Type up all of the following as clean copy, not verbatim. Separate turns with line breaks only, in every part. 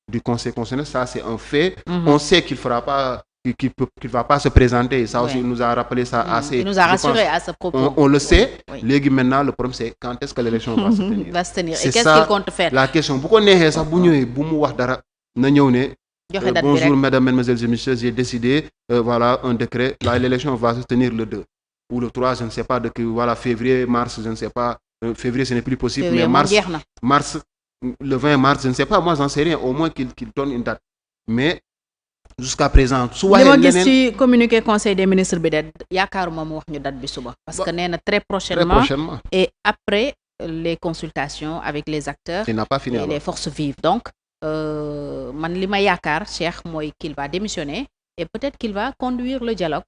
du Conseil constitutionnel, ça c'est un fait. On sait qu'il fera pas, qu'il va pas se présenter. Ça aussi, il nous a rappelé ça assez.
Il nous a rassuré à ce propos.
On le sait. Léegi maintenant, le problème c'est quand est-ce que l'élection va se tenir.
Et qu'est-ce qu'il compte faire?
La question. Bu ko neexee sax bu ñëwee bu mu wax dara na ñëw ne. Bonjour mesdames, mesdemoiselles et messieurs, j'ai décidé, voilà un décret. Là, l'élection va se tenir le 2 ou le 3, je ne sais pas, voilà, février, mars, je ne sais pas. Février, ce n'est plus possible, mais mars, le 20 mars, je ne sais pas, moi, j'en sais rien. Au moins qu'il donne une date. Mais jusqu'à présent, su waxee
leneen li ma gis ci communiqué conseil des ministres bi de yaakaaruma mu wax ñu date bi suba. parce que nee na très prochainement et après les consultations avec les acteurs.
il n'a pas fini
et les forces vives donc. man li ma yaakaar Cheikh mooy qu'il va démissionner et peut-être qu'il va conduire le dialogue.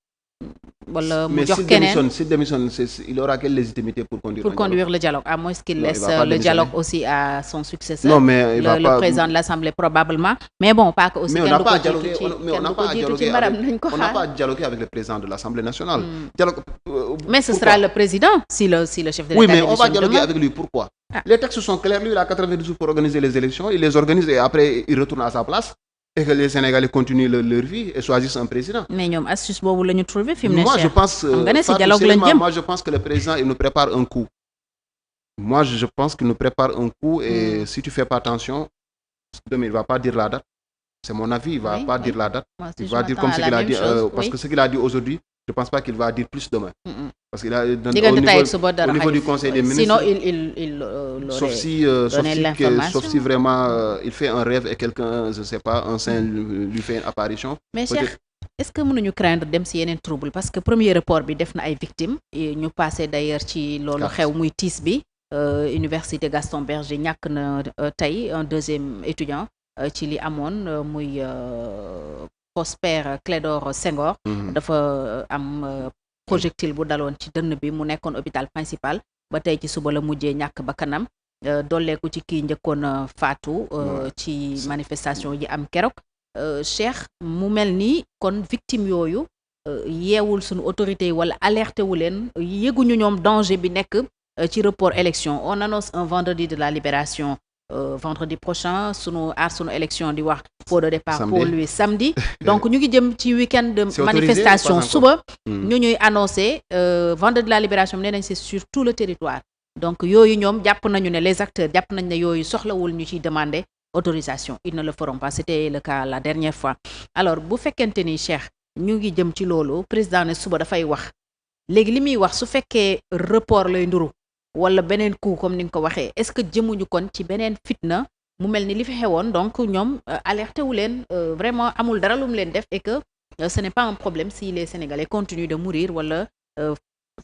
wala mu jox keneen
mais s'il démissionne il aura quelle légitimité pour conduire
le dialogue à moins qu'il laisse le dialogue aussi à son successeur.
Non, mais il va pas,
le président de l'Assemblée probablement mais bon pas que aussi
mais on n'a pas dialogué avec le président de l'Assemblée nationale.
Mais ce sera le président si le chef de l'État.
Oui, mais on va dialoguer avec lui. Pourquoi? Les textes sont clairs. Lui, il a 90 jours pour organiser les élections. Il les organise et après il retourne à sa place. Et que les Sénégalais continuent leur vie et choisissent un président.
Mais ñoom astuce boobu la ñu trouvé fi mu ne.
Moi je pense que le président il nous prépare un coup. Moi je pense qu'il nous prépare un coup et si tu fais pas attention, demain il va pas dire la date. C'est mon avis, il va pas dire la date. Il va dire comme ce qu'il a dit parce que ce qu'il a dit aujourd'hui, je pense pas qu'il va dire plus demain. Parce qu'il a au niveau du Conseil des ministres.
Sinon il
sauf si vraiment il fait un rêve et quelqu'un, je sais pas, un saint lui fait une apparition.
Mais Cheikh, est-ce que mënuñu craindre dem ci yeneen trouble parce que premier report bi def na ay victimes ñu passé d'ailleurs ci loolu xew muy tiis bi Université Gaston Berger ñàkk na tey un deuxième étudiant ci li amoon muy Prosper Clédor Senghor. dafa am projectile bu daloon ci dënn bi mu nekkoon hôpital principal ba tey ci suba la mujjee ñàkk ba kanam dolleeku ci kii njëkkoon faatu ci manifestation yi am keroog Cheikh mu mel ni kon victime yooyu yeewul suñu autorité yi wala alerté wu leen yëguñu ñoom danger bi nekk ci report élection on annonce un vendredi de la libération vendredi prochain sunu élection di wax pot de départ pour lui samedi donc ñu ngi jëm ci week-end de manifestation suba ñu ñuy annoncé vendredi de la libération nee nañ c'est sur tout le territoire donc yooyu ñoom jàpp nañu ne les acteurs jàpp nañ ne yooyu soxlawul ñu ciy demander autorisation ils ne le feront pas c'était le cas la dernière fois alors bu fekkente ni Cheikh ñu ngi jëm ci loolu président ne suba dafay wax léegi li muy wax su fekkee report lay nduru wala beneen coup comme ni nga ko waxee est-ce que jëmuñu kon ci beneen fitna mu mel ni li fi xewoon donc ñoom alerté wu leen vraiment amul dara lu mu leen def et que ce n'est pas un problème si les Sénégalais continuent de mourir wala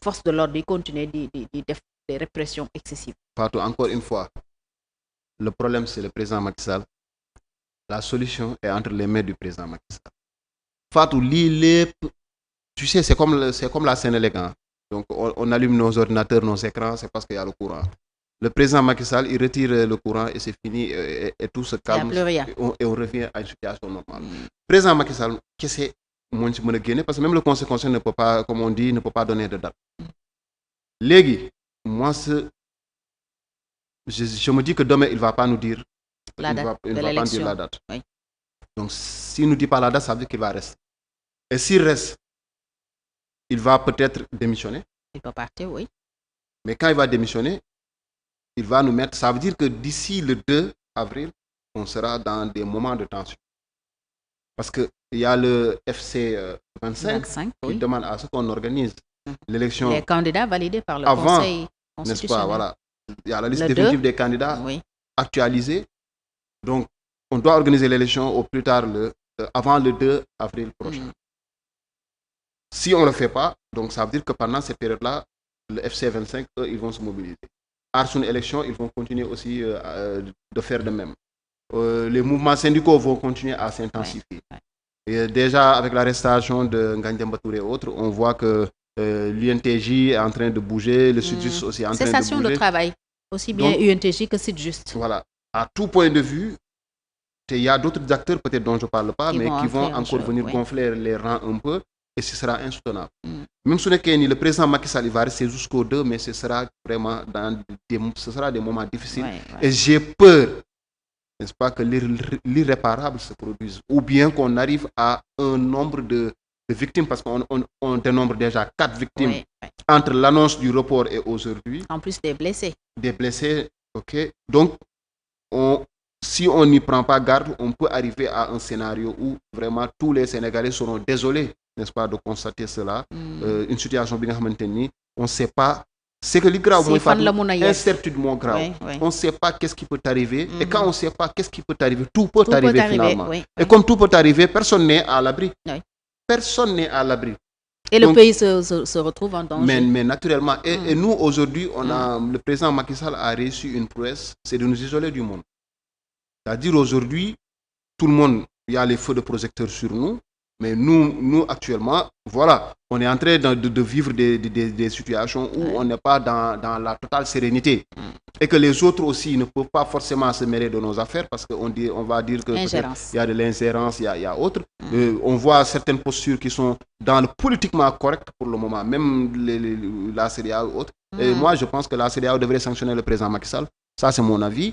force de l'ordre yi continuer di def des répressions excessives.
Fatou, encore une fois le problème c'est le président Macky Sall la solution est entre les mains du président Macky Sall. Fatou lii lépp tu sais c'est comme la Sénélec. Donc on allume nos ordinateurs, nos écrans, c'est parce qu'il y a le courant. Le président Macky Sall, il retire le courant et c'est fini et tout se calme et on revient à une situation normale. Le président Macky Sall, qu'est-ce que moi je me gagner parce que même le Conseil constitutionnel ne peut pas, comme on dit, ne peut pas donner de date. Légui, moi je me dis que demain il va pas nous dire
la date
il va pas dire la date.
Oui.
Donc s'il nous dit pas la date, ça veut dire qu'il va rester. Et s'il reste, il va peut-être démissionner.
Il peut partir, oui.
Mais quand il va démissionner, il va nous mettre... Ça veut dire que d'ici le 2 avril, on sera dans des moments de tension. Parce qu'il y a le FC 25 qui demande à ce qu'on organise l'élection...
Les candidats validés par le Conseil constitutionnel.
N'est-ce pas? Voilà. Il y a la liste définitive des candidats actualisée. Donc, on doit organiser l'élection au plus tard avant le 2 avril prochain. Si on ne le fait pas, donc ça veut dire que pendant ces périodes-là, le FC 25, eux, ils vont se mobiliser. À son élection, ils vont continuer aussi de faire de même. Les mouvements syndicaux vont continuer à s'intensifier. Et déjà, avec l'arrestation de Ngandjamba Touré et autres, on voit que l'UNTJ est en train de bouger, le Sud-Just aussi est en train de bouger.
Cessation de travail, aussi bien donc, UNTJ que Sud-Just.
Voilà. À tout point de vue, il y a d'autres acteurs peut-être dont je ne parle pas, mais qui vont encore venir gonfler les rangs un peu. Et ce sera insoutenable. Même si le président Macky Sall va rester jusqu'au 2, mais ce sera vraiment ce sera des moments difficiles. Et j'ai peur n'est-ce pas, que l'irréparable se produise, ou bien qu'on arrive à un nombre de victimes, parce qu'on dénombre déjà 4 victimes entre l'annonce du report et aujourd'hui.
En plus des blessés.
Des blessés, ok. Donc, si on n'y prend pas garde, on peut arriver à un scénario où vraiment tous les Sénégalais seront désolés, n'est-ce pas, de constater cela. Une situation bien maintenue, on ne sait pas. C'est que le grave, incertitude moins grave. On ne sait pas qu'est-ce qui peut t'arriver. Et quand on ne sait pas qu'est-ce qui peut t'arriver, tout peut t'arriver finalement. Et comme tout peut t'arriver, personne n'est à l'abri. Personne n'est à l'abri.
Et donc, le pays se retrouve en danger.
Mais naturellement. Et nous, aujourd'hui, le président Macky Sall a réussi une prouesse, c'est de nous isoler du monde. C'est-à-dire aujourd'hui, tout le monde, il y a les feux de projecteurs sur nous. Mais nous actuellement, voilà, on est en train de vivre des situations où on n'est pas dans la totale sérénité. Et que les autres aussi ne peuvent pas forcément se mêler de nos affaires parce qu'on va dire que il y a de l'ingérence, il y a autre. On voit certaines postures qui sont dans le politiquement correct pour le moment, même la CEDEAO ou autre. Et moi, je pense que la CEDEAO devrait sanctionner le président Macky Sall. Ça, c'est mon avis.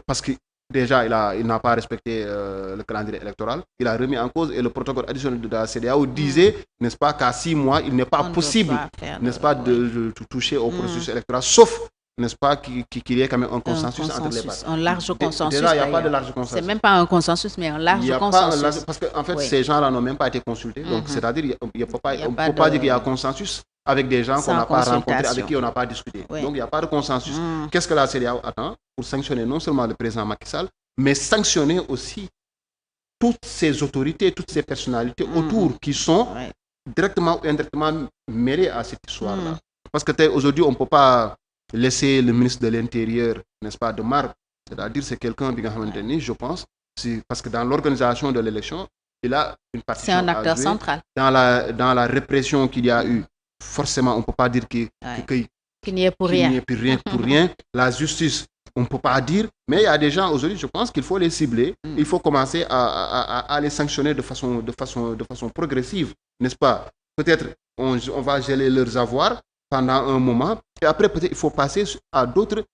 Parce que déjà, il n'a pas respecté le calendrier électoral. Il a remis en cause et le protocole additionnel de la CEDEAO disait, n'est-ce pas, qu'à 6 mois, il n'est pas possible, n'est-ce pas, de toucher au processus électoral, sauf, n'est-ce pas, qu'il y ait quand même un consensus entre les partis.
Un large consensus.
Déjà, il n'y a pas de large consensus.
C'est même pas un consensus, mais un large consensus.
Parce qu'en fait, ces gens-là n'ont même pas été consultés. Donc, c'est-à-dire, on ne peut pas dire qu'il y a un consensus avec des gens qu'on n'a pas rencontrés, avec qui on n'a pas discuté. Donc, il n'y a pas de consensus. Qu'est-ce que la CEDEAO attend pour sanctionner non seulement le président Macky Sall, mais sanctionner aussi toutes ces autorités, toutes ces personnalités autour qui sont directement ou indirectement mêlées à cette histoire-là. Parce que aujourd'hui, on ne peut pas laisser le ministre de l'Intérieur, n'est-ce pas, de marbre. C'est-à-dire c'est quelqu'un, je pense, parce que dans l'organisation de l'élection, il a une partition.
C'est un acteur central.
Dans la répression qu'il y a eu, forcément, on ne peut pas dire qu'il
n'y ait pour rien.
La justice, on ne peut pas dire, mais il y a des gens aujourd'hui, je pense qu'il faut les cibler, il faut commencer à les sanctionner de façon progressive, n'est-ce pas? Peut-être on va geler leurs avoirs pendant un moment, et après peut-être il faut passer à d'autres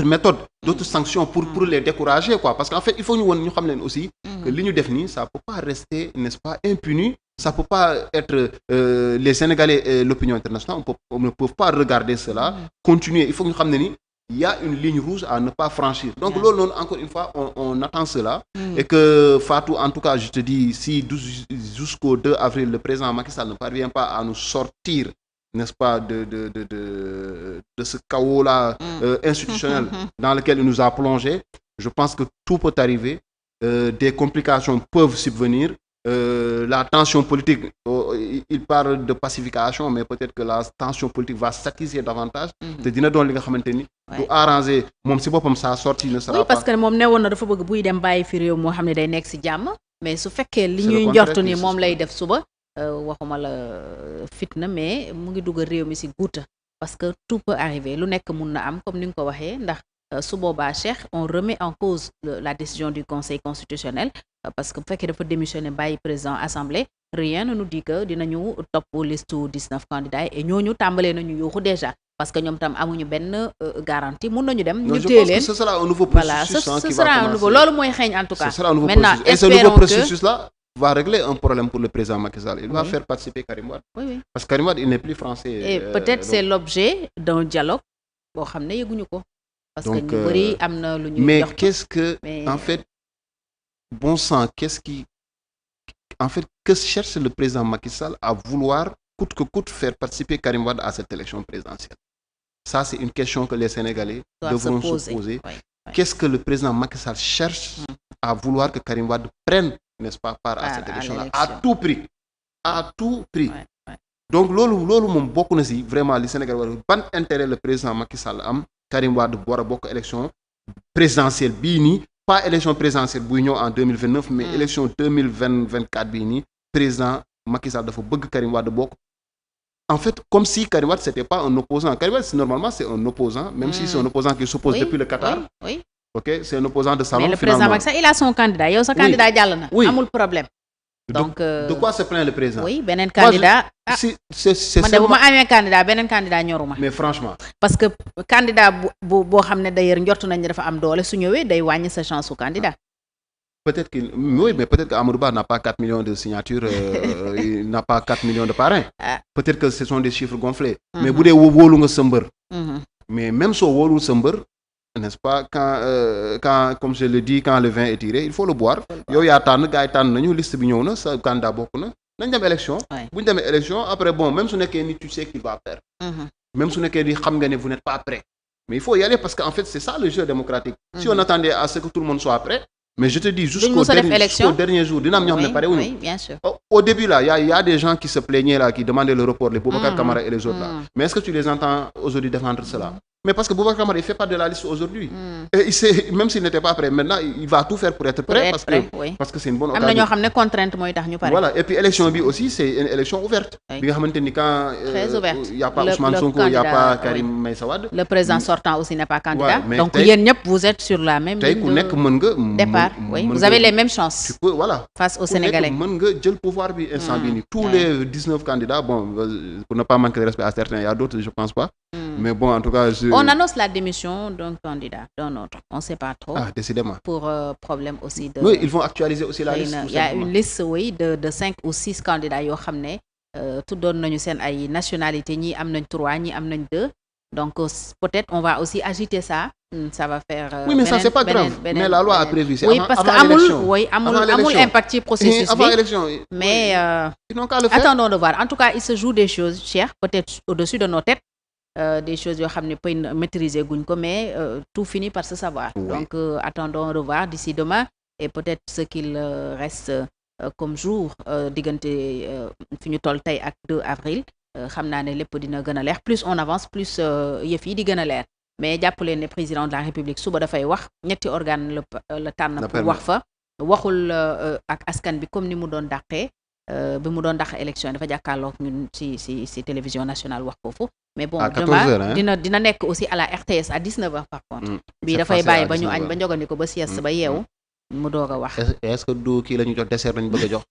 méthodes, d'autres sanctions pour les décourager, quoi. Parce qu'en fait, il faut nous savoir aussi que l'Union définie, ça ne peut pas rester, n'est-ce pas, impuni. Ça ne peut pas être les Sénégalais et l'opinion internationale, on ne peut pas regarder cela, continuer. Il faut que nous sachions qu'il y a une ligne rouge à ne pas franchir. Donc, encore une fois, on attend cela. Et que Fatou, en tout cas, je te dis, si jusqu'au 2 avril, le président Macky Sall ne parvient pas à nous sortir, n'est-ce pas, de ce chaos-là institutionnel dans lequel il nous a plongé, je pense que tout peut arriver. Des complications peuvent subvenir. La tension politique, il parle de pacification, mais peut-être que la tension politique va s'attiser davantage. te dina doon li nga xamante ni du arranger moom si boppam sa sortie ne sera pas.
Oui, parce que moom newoon na dafa bëgg buy dem bàyyi fi réew moo xam ne day nekk si jàmm, mais su fekkee li ñuy njortu ni moom lay def suba waxuma la fitna, mais mu ngi dugal réew mi si guuta parce que tout peut arriver, lu nekk mun na am comme ni nga ko waxee, ndax su boobaa Cheikh on remet en cause la décision du Conseil constitutionnel parce que bu fekkee dafa démissionné bàyyi président assemblée, rien ne nous dit que dinañu topp liste 19 candidats et ñooñu tàmbalee nañu yuuxu déjà parce que ñoom tam amuñu benn garantie, mun nañu dem ñu téye leen.
Ce sera un nouveau processus
voilà, ce sera un nouveau, loolu mooy xeeñ en tout cas.
Ce sera un nouveau
maintenant
processus. Et ce nouveau processus là va régler un problème pour le président Macky Sall. Il va faire participer Karim Wade.
Oui.
Parce que Karim Wade il n'est plus français.
Et peut-être c'est l'objet d'un dialogue boo xam ne yëguñu ko. Parce que ñu bëri am na lu ñuy
mais qu'est-ce que en fait bon sang, que cherche le président Macky Sall à vouloir coûte que coûte faire participer Karim Wade à cette élection présidentielle? Ça, c'est une question que les Sénégalais devront se poser. Oui. Qu'est-ce que le président Macky Sall cherche à vouloir que Karim Wade prenne, n'est-ce pas, part à cette élection-là, à tout prix, à tout prix. Donc loolu moom bokk na si vraiment li Sénégal war ban intérêt le président Macky Sall am Karim Wade war a bokk élection présidentielle bii nii, pas élection présidentielle buy ñëw en 2029 mais élection 2024 bii nii président Macky Sall dafa bëgg Karim Wade bokk. En fait, comme si Karim Wade c'était pas un opposant. Karim Wade normalement c'est un opposant, même si c'est un opposant qui s'oppose depuis le Qatar.
Oui.
Ok, c'est un opposant de salon.
Mais le président Macky Sall il a son candidat. Yow sa candidat jàll na. Amul problème. donc
de quoi se plaint le président?
Oui, beneen candidat.
c'est
man de bu ma amee candidat beneen candidat ñoruma.
mais franchement.
parce que candidat boo xam ne d'ailleurs njortu nañ dafa am doole su ñëwee day wàññi sa chance su candidat.
Peut-être que Amadou Ba n'a pas 4 millions de signatures, il n'a pas 4 millions de parrains. Peut-être que ce sont des chiffres gonflés. Mais bu dee wóolu nga sa mbër. Mais même soo wóolul sa mbër, n'est-ce pas, quand comme je le dis, quand le vin est tiré, il faut le boire. yow yaa tànn gars yi tànn nañu liste bi ñëw na sa candidat bokk na nañ dem élection. bu ñu demee élection après bon même su nekkee ni tu sais qu'il va perdre. Même su nekkee ni xam nga ne vous n'êtes pas prêt. Mais il faut y aller parce que en fait c'est ça le jeu démocratique. Si on attendait à ce que tout le monde soit prêt. Mais je te dis jusqu'au dernier jour dina am ñoo xam ne pare wuñu.
Oui, bien sûr.
Au début là y a des gens qui se plaignaient là qui demandaient le report, les Boubacar Camara et les autres là. Mais est-ce que tu les entends aujourd'hui défendre cela? Mais parce que Boubacar Camara il fait pas de la liste aujourd'hui. Et il sait, même s'il n'était pas prêt, maintenant il va tout faire pour être prêt parce que c'est une bonne occasion.
Am na ñoo xam ne contrainte mooy tax ñu pare.
Voilà, et puis élection bi aussi c'est une élection ouverte. Bi nga xamante ni quand il y a pas Ousmane Sonko, il y a pas Karim Meïssa Wade.
Le président sortant aussi n'est pas candidat. Donc yéen ñëpp vous êtes sur la même ligne
tey ku nekk mën nga
départ. Oui, vous avez les mêmes chances.
Tu peux
face aux Sénégalais.
mën nga jël pouvoir bi instant bi ni tous les 19 candidats bon pour ne pas manquer de respect à certains, il y a d'autres je pense pas. Mais bon en tout cas
on annonce la démission d'un candidat d'un autre, on sait pas trop.
Décidément.
Pour problème aussi de.
Oui, ils vont actualiser aussi la liste.
Il y a une liste de 5 ou 6 candidats yoo xam ne tuddoon nañu seen ay nationalité ñii am nañ 3 ñii am nañ 2 donc peut-être on va aussi agiter ça. Ça va faire.
Oui, mais ça c'est pas grave. Mais la loi a prévu. C'est
parce que amul impact ci processus bi.
Avant élection.
Mais
ils n'ont qu'à le faire.
Attendons de voir. En tout cas, il se joue des choses, Cheikh, peut-être au-dessus de nos têtes. Des choses yoo xam ne peut maîtriser guñ ko mais tout finit par se savoir. Donc attendons de voir d'ici demain et peut-être ce qu'il reste comme jour diggante fi ñu toll tey ak 2 avril xam naa ne lépp dina gën a leer plus on avance plus yëf yi di gën a leer mais jàpp leen ne président de la République suba dafay wax ñetti organe la tànn pour wax fa waxul ak askan bi comme ni mu doon dàqee bi mu doon dàq élection dafa jàkkaarloog ñun ci télévision nationale wax foofu mais bon demain dina nekk aussi à la RTS à 19h par contre bii dafay bàyyi ba ñu añ ba njogandi ko ba sieste ba yeewu mu doog a wax.
est-ce que du kii la ñu jox dessert lañu bëgg a jox.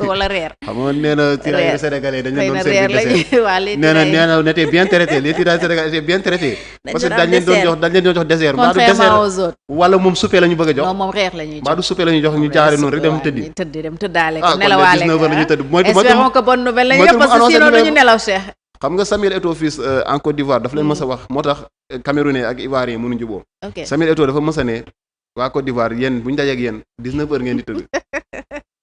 wala reer.
xam nga nee na tirailleurs sénégalais dañu leen doon servir dessert.
waa les
nee na on était bien traités les tirailleurs sénégalais étaient bien traités. parce que dañ leen doon jox dessert.
contrairement aux autres.
wala moom souper la ñu bëgg a jox.
non moom reer la ñuy jox.
mbaa du souper la ñuy jox ñu jaaree noonu rek dem tëddi.
dem tëddaale ko nelawaale ko.
kon 19h la ñuy tëdd.
espérons que bonne nouvelle lañu def parce que sinon duñu nelaw Cheikh.
xam nga Samuel Eto'o fils en Côte d'Ivoire dafa leen mës a wax moo tax Camerounais ak Ivoiriens mënuñu jubóo. Samuel Eto'o dafa mës a ne waa Côte d'Ivoire yéen bu ñu dajeeg yéen 19h ngeen di tëdd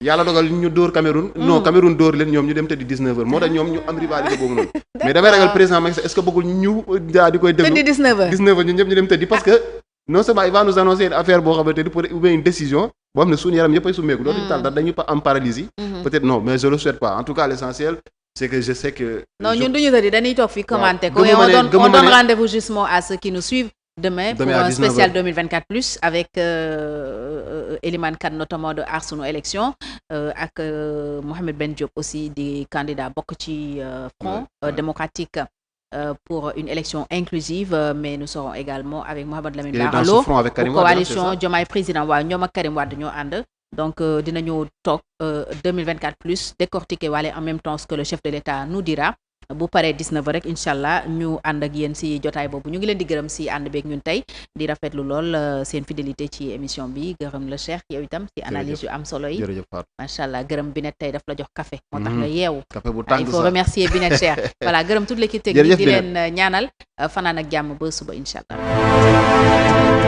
yàlla dogal ñu dóor Cameroun. non Cameroun dóor leen ñoom ñu dem tëddi 19h moo tax ñoom ñu am rivalité boobu noonu. mais damay ragal président Macky Sall est-ce que bëggul ñu daa di koy déglu.
tëddi 19h
ñun ñëpp ñu dem tëddi parce que non seulement il va nous annoncer une affaire boo xamante ni pour une décision boo xam ne suñu yaram yëpp ay summeeku. dootuñu tal dañu am paralysie. peut-être non mais je le souhaite pas en tout cas l'essentiel c'est que je sais que.
non ñun duñu tëddi dañuy toog fi commenter ko et on donne rendez-vous justement à ceux qui nous suivent. Demain pour un spécial 2024 plus avec Elimane Kane notamment de Aar Sunu Élection ak Mohamed Ben Diop aussi des candidats bokk ci Front démocratique pour une élection inclusive mais nous serons également avec Mohamed Lamine Bara Lo pour coalition Diomaye président waaw ñoom ak Karim Wade ñoo ànd donc dinañu toog 2024 plus décortiquer wala en même temps ce que le chef de l'État nous dira bu paree 19 rek incha allah ñu ànd ak yéen si jotaay boobu ñu ngi leen di gërëm si ànd beeg ñun tey di rafetlu lool seen fidélité ci émission bi gërëm la Cheikh yow itam si analyse yu am solo yi macha allah gërëm Binet tey daf la jox café moo tax nga yeewu il faut remercier Binet Cheikh voilà gërëm toute l'équipe technique di leen ñaanal fanaan ak jàmm ba suba incha allah